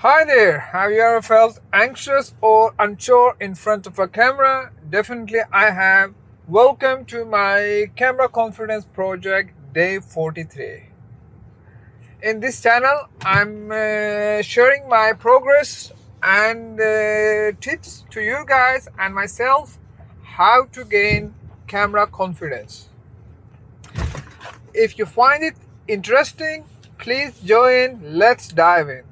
Hi there, have you ever felt anxious or unsure in front of a camera? Definitely I have. Welcome to my Camera Confidence Project Day 43. In this channel, I'm sharing my progress and tips to you guys and myself how to gain camera confidence. If you find it interesting, please join. Let's dive in.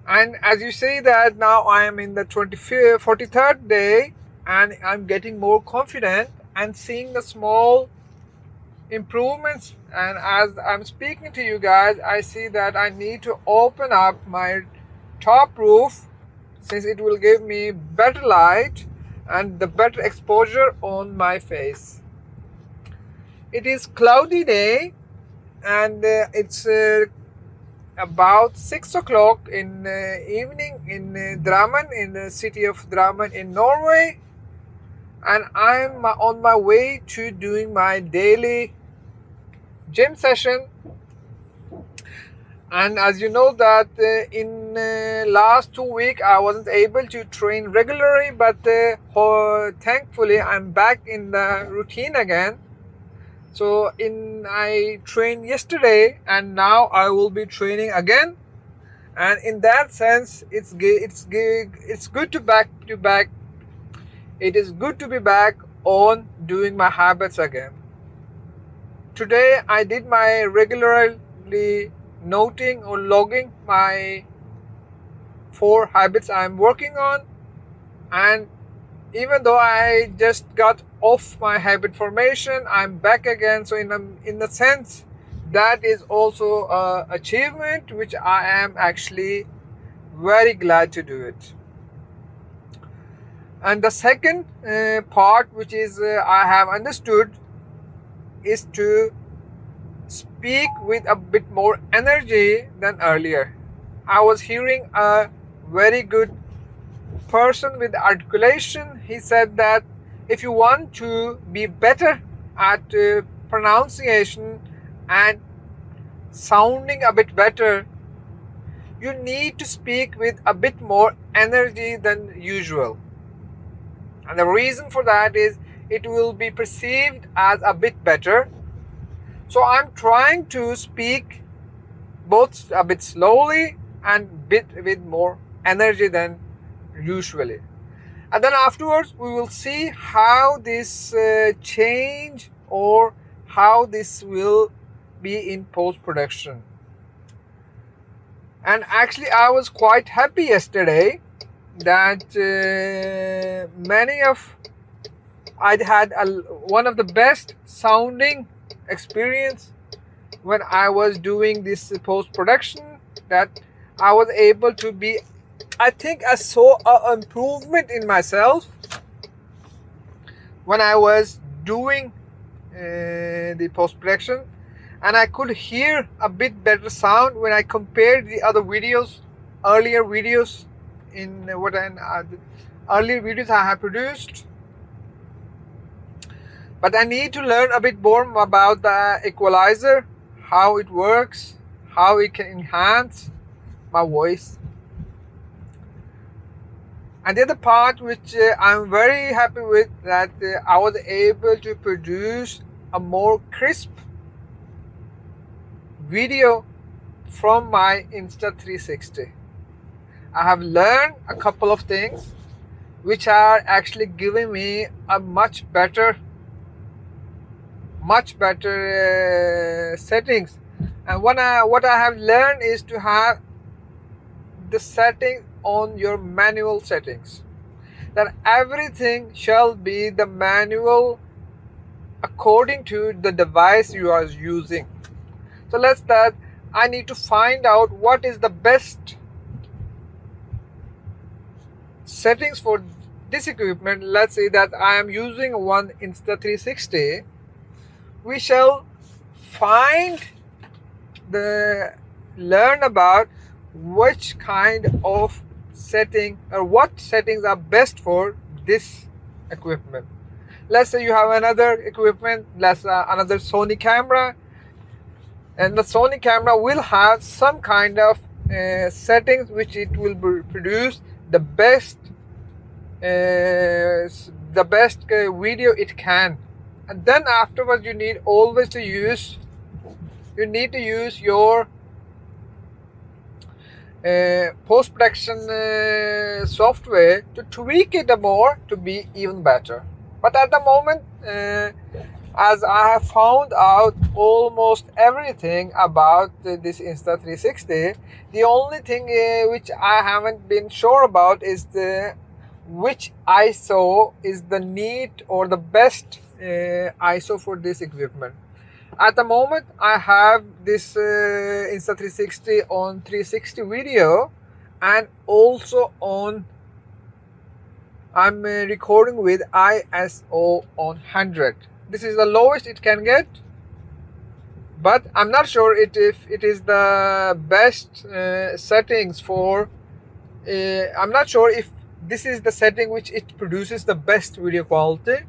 And as you say that now I am in the 43rd day and I'm getting more confident and seeing the small improvements. And as I'm speaking to you guys, I see that I need to open up my top roof since it will give me better light and the better exposure on my face. It is cloudy day and it's about 6 o'clock in evening in Drammen, in the city of Drammen in Norway, and I'm on my way to doing my daily gym session. And as you know that in last 2 weeks I wasn't able to train regularly, but thankfully I'm back in the routine again. So I trained yesterday and now I will be training again. And in that sense it's good to back. It is good to be back on doing my habits again. Today I did my regularly noting or logging my 4 habits I'm working on, and even though I just got off my habit formation, I'm back again. So in the sense that is also a achievement which I am actually very glad to do it. And the second part which is I have understood is to speak with a bit more energy than earlier. I was hearing a very good person with articulation. He said that if you want to be better at pronunciation and sounding a bit better, you need to speak with a bit more energy than usual. And the reason for that is it will be perceived as a bit better. So I'm trying to speak both a bit slowly and bit with more energy than usually. And then afterwards we will see how this change or how this will be in post-production. And actually I was quite happy yesterday that I'd had one of the best sounding experience when I was doing this post-production, that I was able to be, I think I saw an improvement in myself when I was doing the post-production, and I could hear a bit better sound when I compared the other videos, earlier videos in earlier videos I have produced. But I need to learn a bit more about the equalizer, how it works, how it can enhance my voice. And the other part which I'm very happy with, that I was able to produce a more crisp video from my Insta360. I have learned a couple of things which are actually giving me a much better settings. And what I have learned is to have the setting on your manual settings, that everything shall be the manual according to the device you are using. So I need to find out what is the best settings for this equipment. Let's say that I am using one Insta360. We shall learn about which kind of setting or what settings are best for this equipment. Let's say you have another equipment, another Sony camera. and the Sony camera will have some kind of settings which it will produce the best video it can. And then afterwards you need always to use your post-production software to tweak it more to be even better. But at the moment, as I have found out almost everything about this Insta360, the only thing which I haven't been sure about is which ISO is the neat or the best ISO for this equipment. At the moment, I have this Insta360 on 360 video, and also I'm recording with ISO on 100. This is the lowest it can get, but I'm not sure if it is the best settings for. I'm not sure if this is the setting which it produces the best video quality.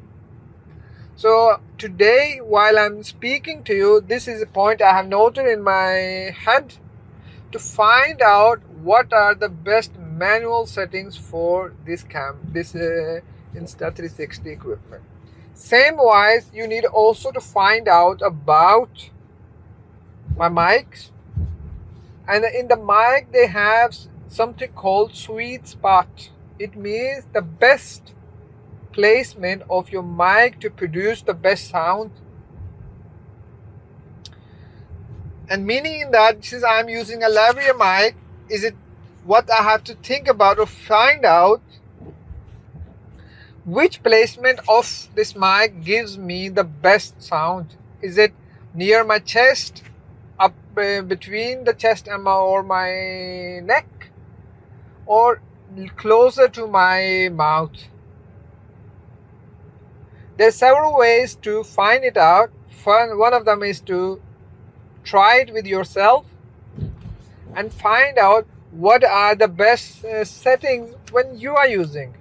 So today, while I'm speaking to you, this is a point I have noted in my head to find out what are the best manual settings for this Insta360 equipment. Same wise, you need also to find out about my mics, and in the mic they have something called sweet spot. It means the best placement of your mic to produce the best sound. And meaning that since I'm using a lavalier mic, is it what I have to think about or find out which placement of this mic gives me the best sound? Is it near my chest, up between the chest and my neck, or closer to my mouth? There's several ways to find it out. One of them is to try it with yourself and find out what are the best settings when you are using.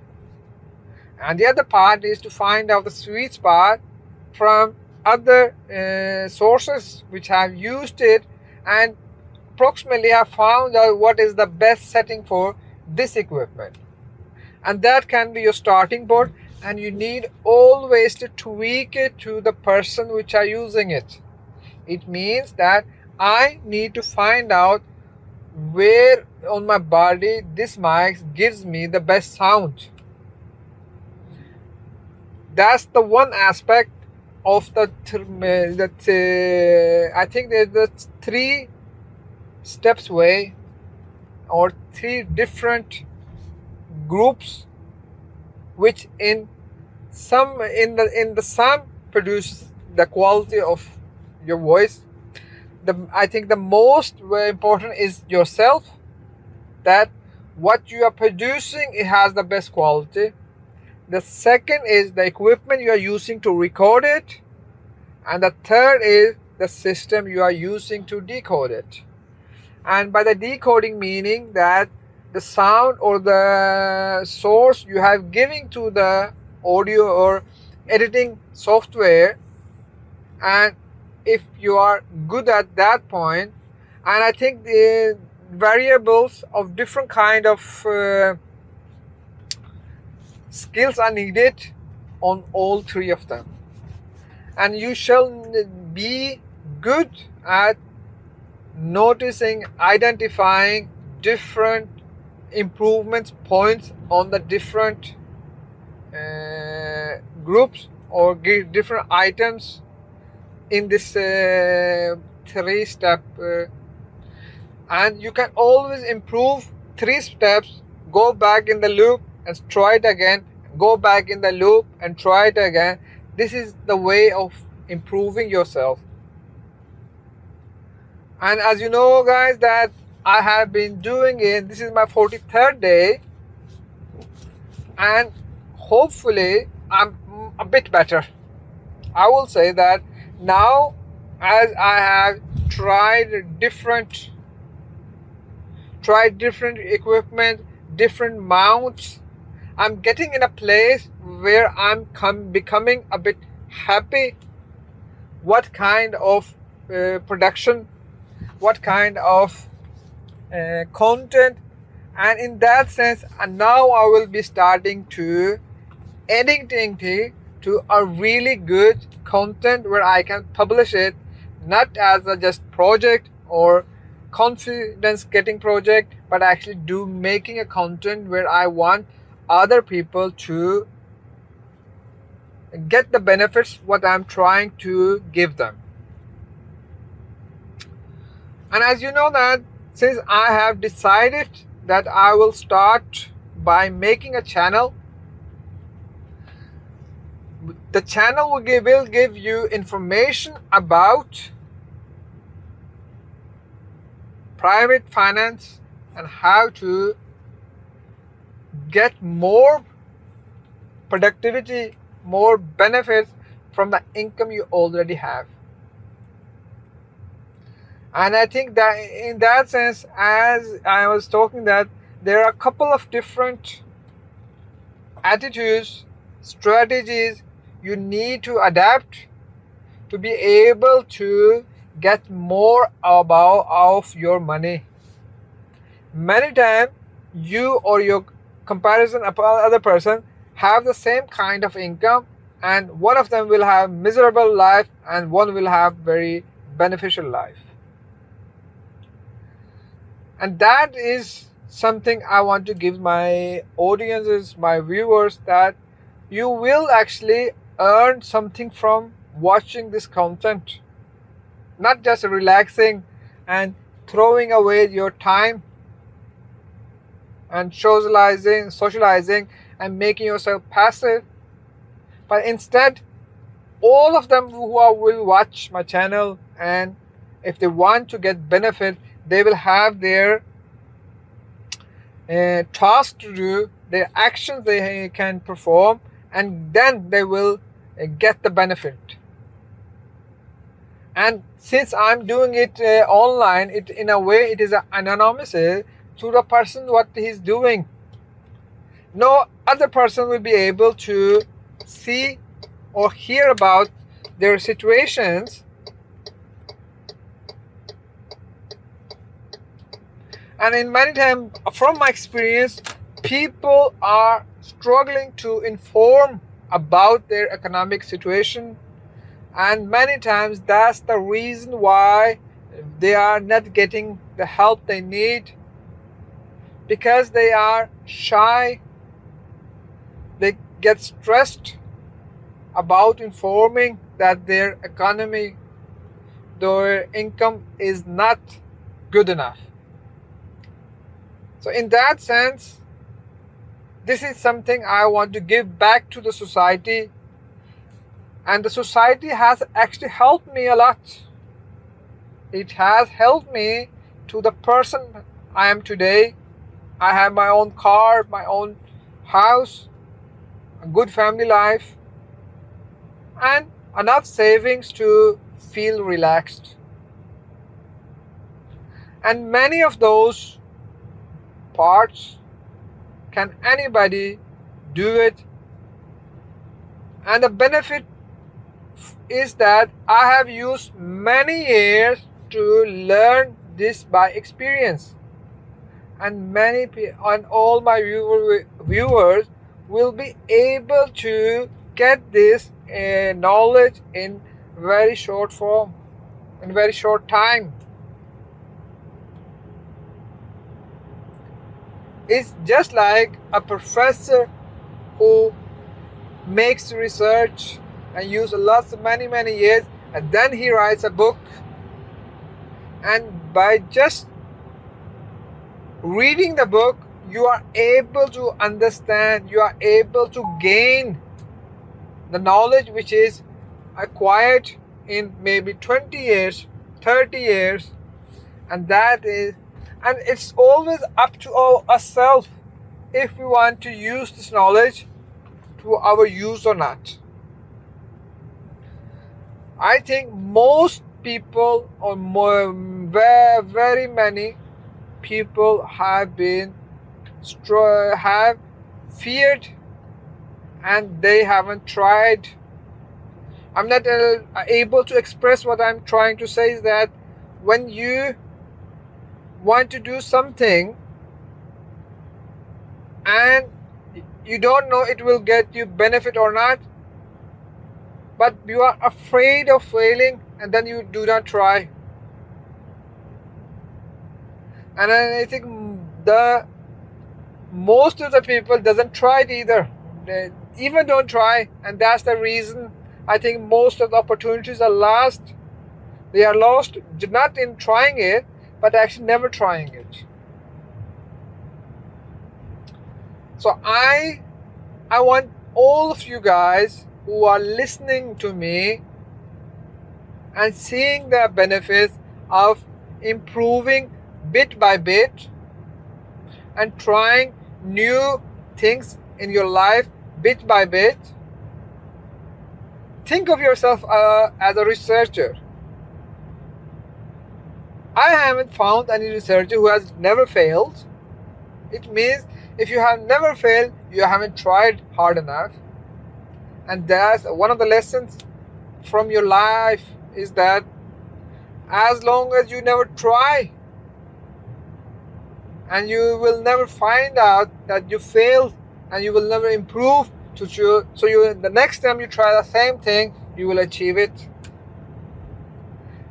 And the other part is to find out the sweet spot from other sources which have used it and approximately have found out what is the best setting for this equipment. And that can be your starting board, and you need always to tweak it to the person which are using it. It means that I need to find out where on my body this mic gives me the best sound. That's the one aspect of I think there's the 3 steps way, or 3 different groups which in the sum produce the quality of your voice. I think the most important is yourself, that what you are producing, it has the best quality. The second is the equipment you are using to record it, and the third is the system you are using to decode it. And by the decoding, meaning that the sound or the source you have given to the audio or editing software, and if you are good at that point, and I think the variables of different kind of skills are needed on all 3 of them, and you shall be good at noticing, identifying different improvements points on the different groups or different items in this 3-step, and you can always improve 3 steps, go back in the loop and try it again, go back in the loop and try it again. This is the way of improving yourself. And as you know, guys, that I have been doing it, this is my 43rd day, and hopefully I'm a bit better. I will say that now, as I have tried different equipment, different mounts, I'm getting in a place where I'm becoming a bit happy what kind of production what kind of content. And in that sense, and now I will be starting to editing it to a really good content where I can publish it, not as a just project or confidence getting project, but actually do making a content where I want other people to get the benefits what I'm trying to give them. And as you know that since I have decided that I will start by making a channel, the channel will give you information about private finance and how to get more productivity, more benefits from the income you already have. And I think that in that sense, as I was talking, that there are a couple of different attitudes, strategies you need to adapt to be able to get more about of your money. Many times you or your comparison other person have the same kind of income, and one of them will have miserable life and one will have very beneficial life. And that is something I want to give my audiences, my viewers, that you will actually earn something from watching this content, not just relaxing and throwing away your time and socializing and making yourself passive, but instead all of them who will watch my channel, and if they want to get benefit, they will have their task to do, their actions they can perform, and then they will get the benefit. And since I'm doing it online, it in a way it is anonymous to the person what he's doing. No other person will be able to see or hear about their situations. And in many times, from my experience, people are struggling to inform about their economic situation, and many times that's the reason why they are not getting the help they need, because they are shy, they get stressed about informing that their economy, their income is not good enough. So in that sense, this is something I want to give back to the society, and the society has actually helped me a lot. It has helped me to the person I am today. I have my own car, my own house, a good family life, and enough savings to feel relaxed. And many of those parts can anybody do it. And the benefit is that I have used many years to learn this by experience, and many people and all my viewers will be able to get this knowledge in very short form, in very short time. It's just like a professor who makes research and use lots of many years, and then he writes a book, and by just reading the book you are able to understand, you are able to gain the knowledge which is acquired in maybe 20 years, 30 years, and that is, and it's always up to ourselves if we want to use this knowledge to our use or not. I think most people, or more, very many people have been have feared, and they haven't tried. I'm not able to express what I'm trying to say, is that when you want to do something and you don't know it will get you benefit or not, but you are afraid of failing and then you do not try. And I think the most of the people doesn't try it either. They even don't try, and that's the reason I think most of the opportunities are lost. They are lost not in trying it, but actually never trying it. So I want all of you guys who are listening to me and seeing the benefits of improving bit by bit and trying new things in your life bit by bit. Think of yourself as a researcher. I haven't found any researcher who has never failed. It means if you have never failed, you haven't tried hard enough. And that's one of the lessons from your life, is that as long as you never try, and you will never find out that you failed, and you will never improve so you the next time you try the same thing, you will achieve it.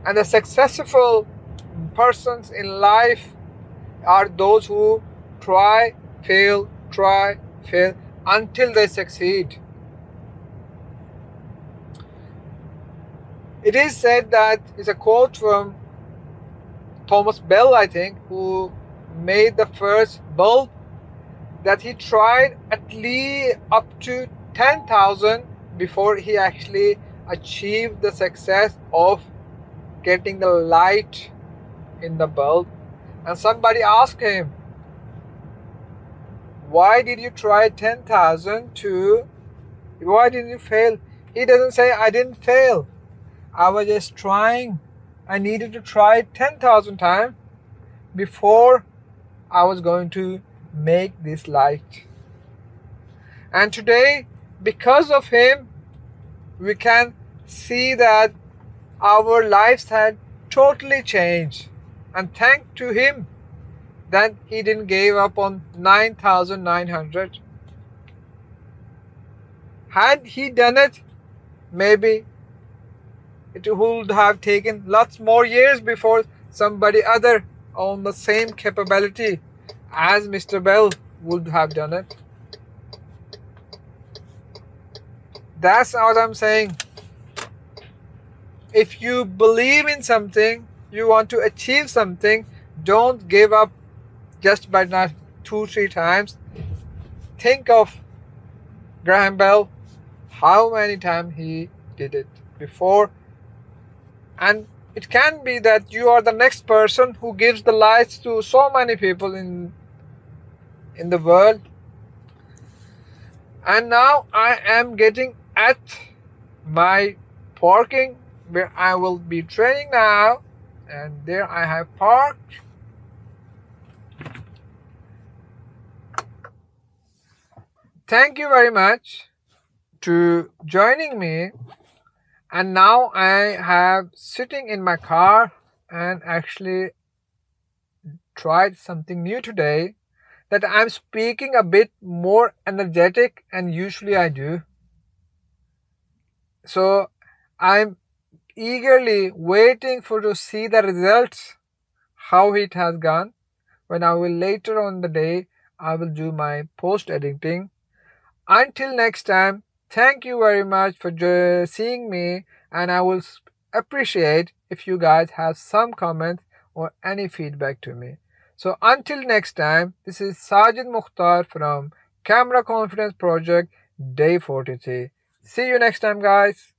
And the successful persons in life are those who try, fail until they succeed. It is said that, it's a quote from Thomas Bell, I think, who made the first bulb, that he tried at least up to 10,000 before he actually achieved the success of getting the light in the bulb. And somebody asked him, why did you try 10,000 to, why didn't you fail? He doesn't say, I didn't fail, I was just trying. I needed to try 10,000 times before I was going to make this light. And today, because of him, we can see that our lives had totally changed. And thanks to him that he didn't give up on 9,900. Had he done it, maybe it would have taken lots more years before somebody other on the same capability as Mr. Bell would have done it. That's what I'm saying. If you believe in something, you want to achieve something, don't give up just by not 2-3 times. Think of Graham Bell, how many times he did it before. And it can be that you are the next person who gives the lights to so many people in the world. And now I am getting at my parking where I will be training now, and there I have parked. Thank you very much to joining me. And now I have sitting in my car and actually tried something new today, that I'm speaking a bit more energetic and usually I do. So I'm eagerly waiting for to see the results, how it has gone. When I will later on the day, I will do my post editing. Until next time, thank you very much for seeing me, and I will appreciate if you guys have some comments or any feedback to me. So until next time, this is Sajid Mukhtar from Camera Confidence Project Day 43. See you next time, guys.